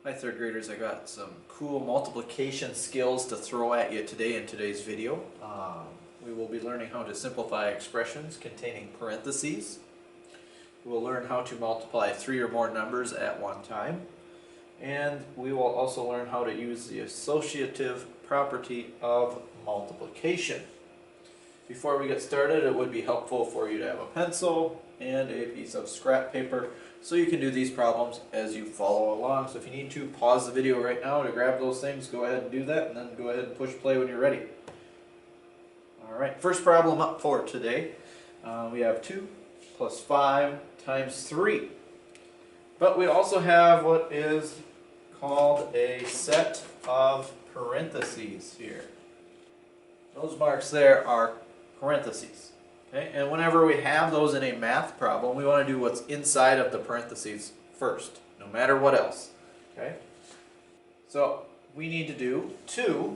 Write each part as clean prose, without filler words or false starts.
Hi third graders, I got some cool multiplication skills to throw at you today in today's video. We will be learning how to simplify expressions containing parentheses. We will learn how to multiply 3 or more numbers at one time. And we will also learn how to use the associative property of multiplication. Before we get started, it would be helpful for you to have a pencil and a piece of scrap paper so you can do these problems as you follow along. So if you need to pause the video right now to grab those things, go ahead and do that, and then go ahead and push play when you're ready. Alright, first problem up for today. We have 2 plus 5 times 3. But we also have what is called a set of parentheses here. Those marks there are parentheses. Okay? And whenever we have those in a math problem, we want to do what's inside of the parentheses first, no matter what else. Okay? So we need to do 2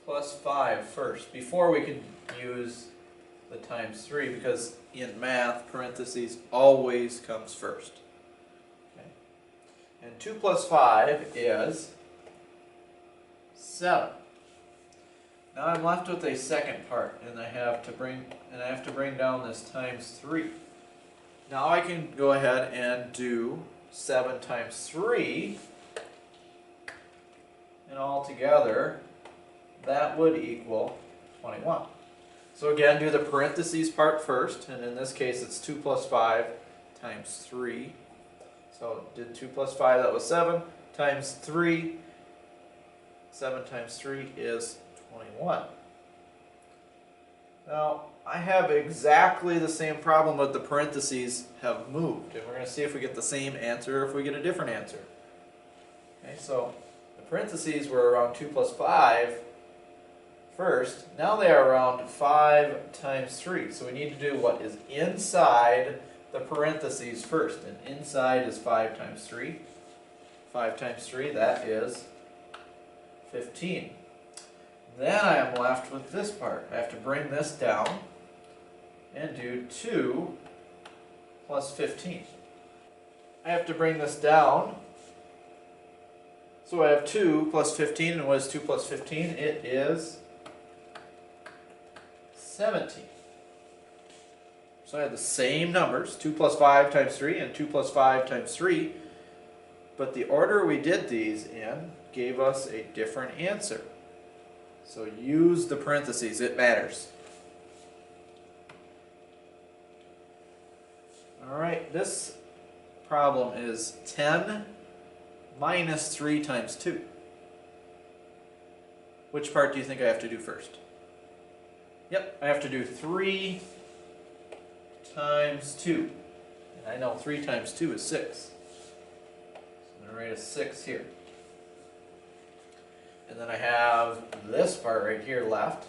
plus 5 first, before we can use the times 3, because in math, parentheses always comes first. Okay? And 2 plus 5 is 7. Now I'm left with a second part, and I have to bring down this times 3. Now I can go ahead and do 7 times 3, and altogether that would equal 21. So again, do the parentheses part first, and in this case it's 2 plus 5 times 3. So did 2 plus 5, that was 7, times 3. 7 times 3 is 21. Now, I have exactly the same problem, but the parentheses have moved. And we're going to see if we get the same answer or if we get a different answer. Okay, so the parentheses were around 2 plus 5 first. Now they are around 5 times 3. So we need to do what is inside the parentheses first. And inside is 5 times 3. 5 times 3, that is 15. Then I am left with this part. I have to bring this down and do 2 plus 15. I have to bring this down. So I have 2 plus 15, and what is 2 plus 15? It is 17. So I have the same numbers, 2 plus 5 times 3 and 2 plus 5 times 3, but the order we did these in gave us a different answer. So use the parentheses, it matters. Alright, this problem is 10 minus 3 times 2. Which part do you think I have to do first? Yep, I have to do 3 times 2. And I know 3 times 2 is 6. So I'm going to write a 6 here. And then I have this part right here left.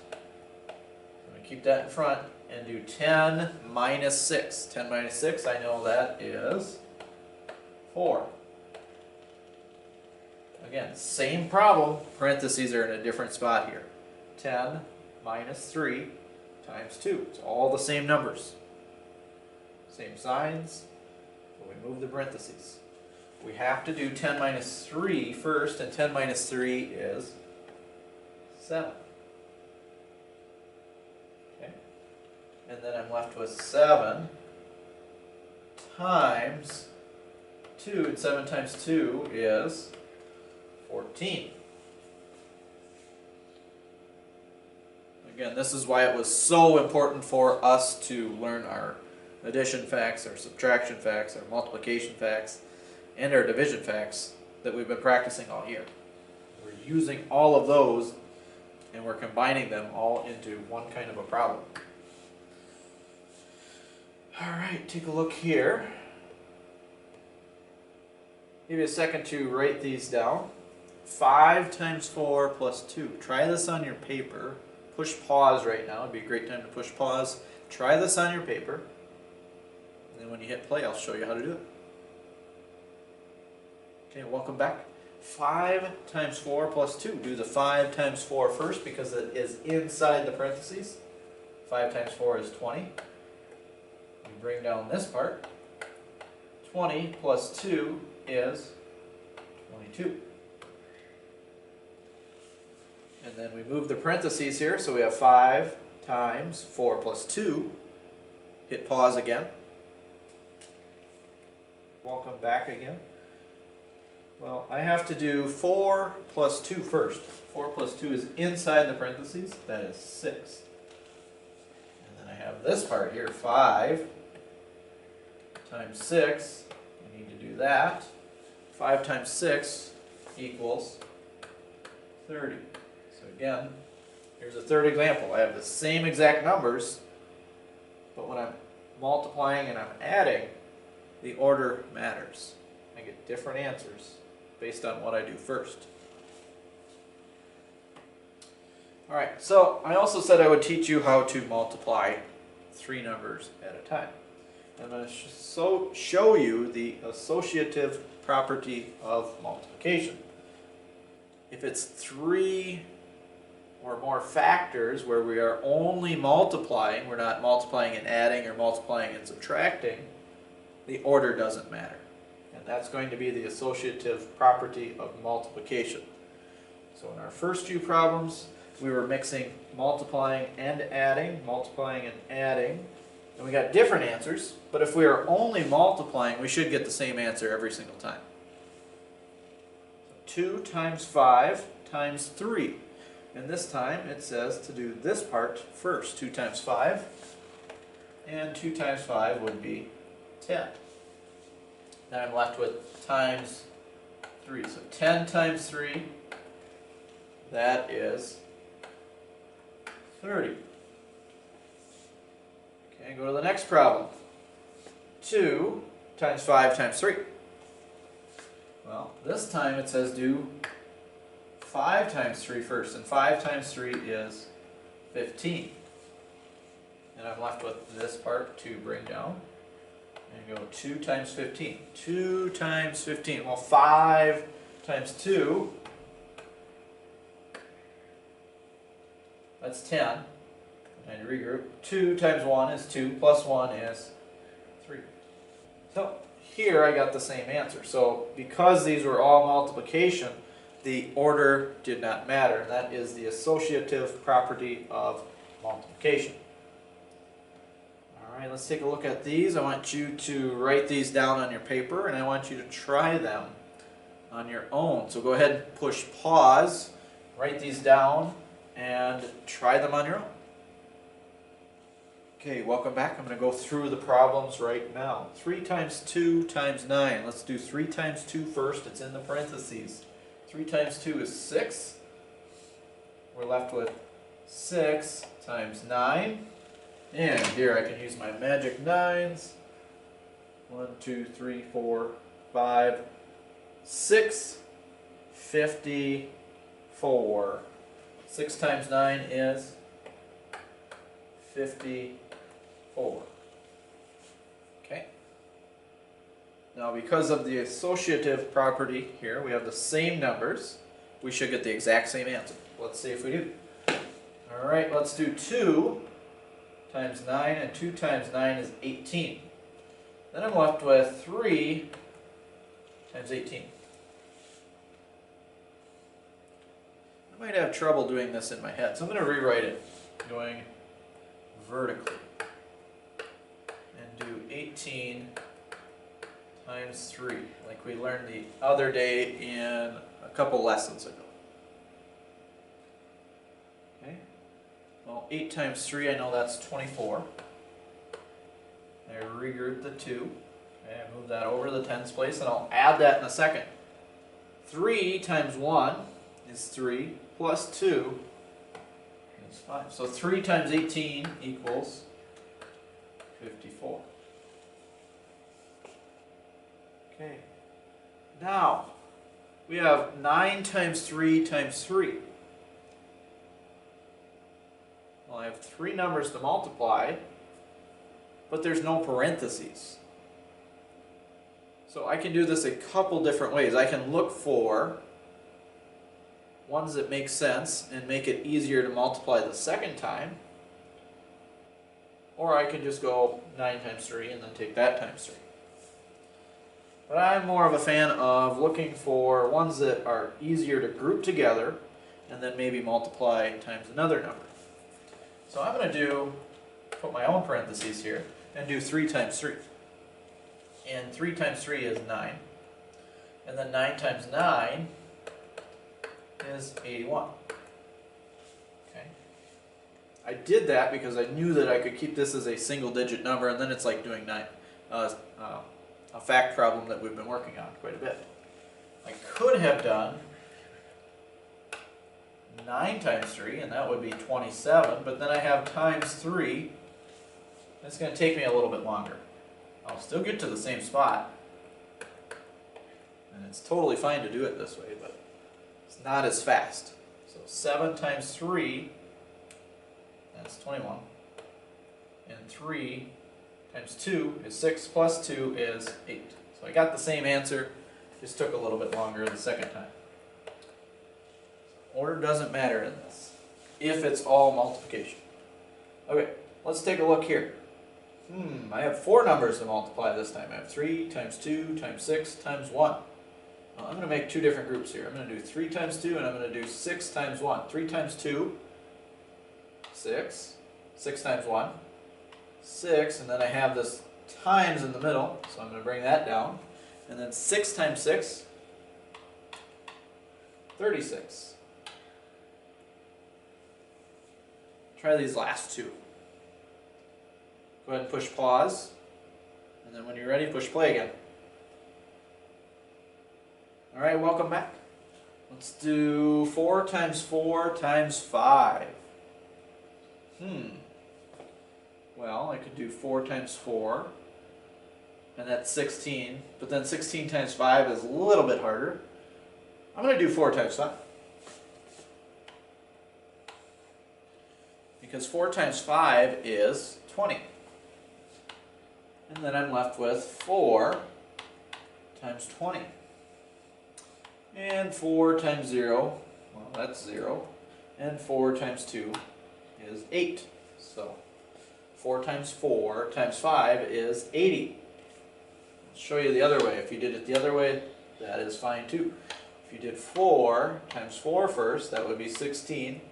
I'm going to keep that in front and do 10 minus 6. 10 minus 6, I know that is 4. Again, same problem. Parentheses are in a different spot here. 10 minus 3 times 2. It's all the same numbers. Same signs, but we move the parentheses. We have to do 10 minus 3 first, and 10 minus 3 is 7. Okay. And then I'm left with 7 times 2, and 7 times 2 is 14. Again, this is why it was so important for us to learn our addition facts, our subtraction facts, our multiplication facts, and our division facts that we've been practicing all year. We're using all of those and we're combining them all into one kind of a problem. Alright, take a look here. Give you a second to write these down. 5 times 4 plus 2. Try this on your paper. Push pause right now. It'd be a great time to push pause. Try this on your paper. And then when you hit play, I'll show you how to do it. Okay, welcome back. 5 times 4 plus 2. Do the 5 times 4 first because it is inside the parentheses. 5 times 4 is 20. We bring down this part. 20 plus 2 is 22. And then we move the parentheses here, so we have 5 times 4 plus 2. Hit pause again. Welcome back again. Well, I have to do 4 plus 2 first. 4 plus 2 is inside the parentheses, that is 6. And then I have this part here, 5 times 6, I need to do that. 5 times 6 equals 30. So again, here's a third example. I have the same exact numbers, but when I'm multiplying and I'm adding, the order matters. I get different answers based on what I do first. Alright, so I also said I would teach you how to multiply 3 numbers at a time. I'm going to show you the associative property of multiplication. If it's 3 or more factors where we are only multiplying, we're not multiplying and adding or multiplying and subtracting, the order doesn't matter. And that's going to be the associative property of multiplication. So in our first few problems, we were mixing multiplying and adding, and we got different answers, but if we are only multiplying, we should get the same answer every single time. 2 times 5 times 3. And this time it says to do this part first. 2 times 5, and 2 times 5 would be 10. Now I'm left with times 3. So 10 times 3, that is 30. Okay, go to the next problem. 2 times 5 times 3. Well, this time it says do 5 times 3 first, and 5 times 3 is 15. And I'm left with this part to bring down. And go 2 times 15. 2 times 15. Well, 5 times 2, that's 10. And regroup. 2 times 1 is 2, plus 1 is 3. So here I got the same answer. So because these were all multiplication, the order did not matter. That is the associative property of multiplication. Alright, let's take a look at these. I want you to write these down on your paper, and I want you to try them on your own. So go ahead and push pause, write these down, and try them on your own. Okay, welcome back. I'm going to go through the problems right now. 3 times 2 times 9. Let's do 3 times 2 first. It's in the parentheses. 3 times 2 is 6. We're left with 6 times 9. And here I can use my magic 9s. 1, 2, 3, 4, 5, 6, 54. 6 times 9 is 54. Okay. Now because of the associative property here, we have the same numbers. We should get the exact same answer. Let's see if we do. Alright, let's do 2 times 9, and 2 times 9 is 18. Then I'm left with 3 times 18. I might have trouble doing this in my head, so I'm going to rewrite it going vertically. And do 18 times 3, like we learned the other day in a couple lessons ago. Okay. Well, 8 times 3, I know that's 24. I regroup the 2. Okay, I move that over to the tens place, and I'll add that in a second. 3 times 1 is 3, plus 2 is 5. So 3 times 18 equals 54. Okay. Now, we have 9 times 3 times 3. Well, I have 3 numbers to multiply, but there's no parentheses. So I can do this a couple different ways. I can look for ones that make sense and make it easier to multiply the second time. Or I can just go 9 times 3 and then take that times 3. But I'm more of a fan of looking for ones that are easier to group together and then maybe multiply times another number. So I'm going to put my own parentheses here and do 3 times 3. And 3 times 3 is 9. And then 9 times 9 is 81. Okay. I did that because I knew that I could keep this as a single digit number, and then it's like doing a fact problem that we've been working on quite a bit. I could have done 9 times 3, and that would be 27, but then I have times 3. It's going to take me a little bit longer. I'll still get to the same spot, and it's totally fine to do it this way, but it's not as fast. So 7 times 3, that's 21, and 3 times 2 is 6, plus 2 is 8. So I got the same answer, just took a little bit longer the second time. Order doesn't matter in this, if it's all multiplication. Okay, let's take a look here. I have 4 numbers to multiply this time. I have 3 times 2 times 6 times 1. I'm going to make 2 different groups here. I'm going to do 3 times 2 and I'm going to do 6 times 1. 3 times 2, 6. 6 times 1, 6. And then I have this times in the middle, so I'm going to bring that down. And then 6 times 6, 36. Try these last 2. Go ahead and push pause, and then when you're ready, push play again. Alright, welcome back. Let's do 4 times 4 times 5. Well, I could do 4 times 4, and that's 16, but then 16 times 5 is a little bit harder. I'm going to do 4 times 5. Because 4 times 5 is 20. And then I'm left with 4 times 20. And 4 times 0, well, that's 0. And 4 times 2 is 8. So 4 times 4 times 5 is 80. I'll show you the other way. If you did it the other way, that is fine too. If you did 4 times 4 first, that would be 16.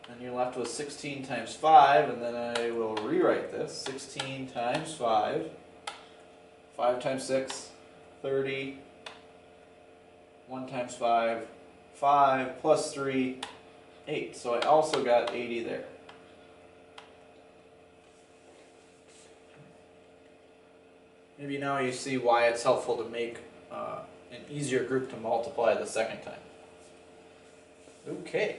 Then you're left with 16 times 5, and then I will rewrite this. 16 times 5. 5 times 6, 30. 1 times 5, 5 plus 3, 8. So I also got 80 there. Maybe now you see why it's helpful to make an easier group to multiply the second time. Okay.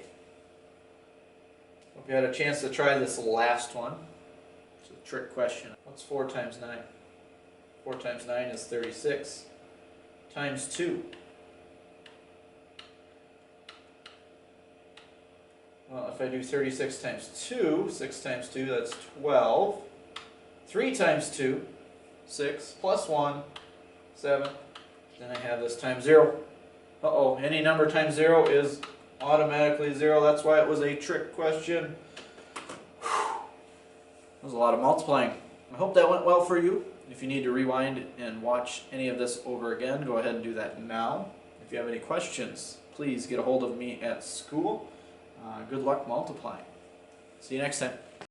Hope you had a chance to try this last one. It's a trick question. What's 4 times 9? 4 times 9 is 36. Times 2. Well, if I do 36 times 2, 6 times 2, that's 12. 3 times 2, 6, plus 1, 7. Then I have this times 0. Uh-oh, any number times 0 is automatically 0. That's why it was a trick question. That was a lot of multiplying. I hope that went well for you. If you need to rewind and watch any of this over again, go ahead and do that now. If you have any questions, please get a hold of me at school. Good luck multiplying. See you next time.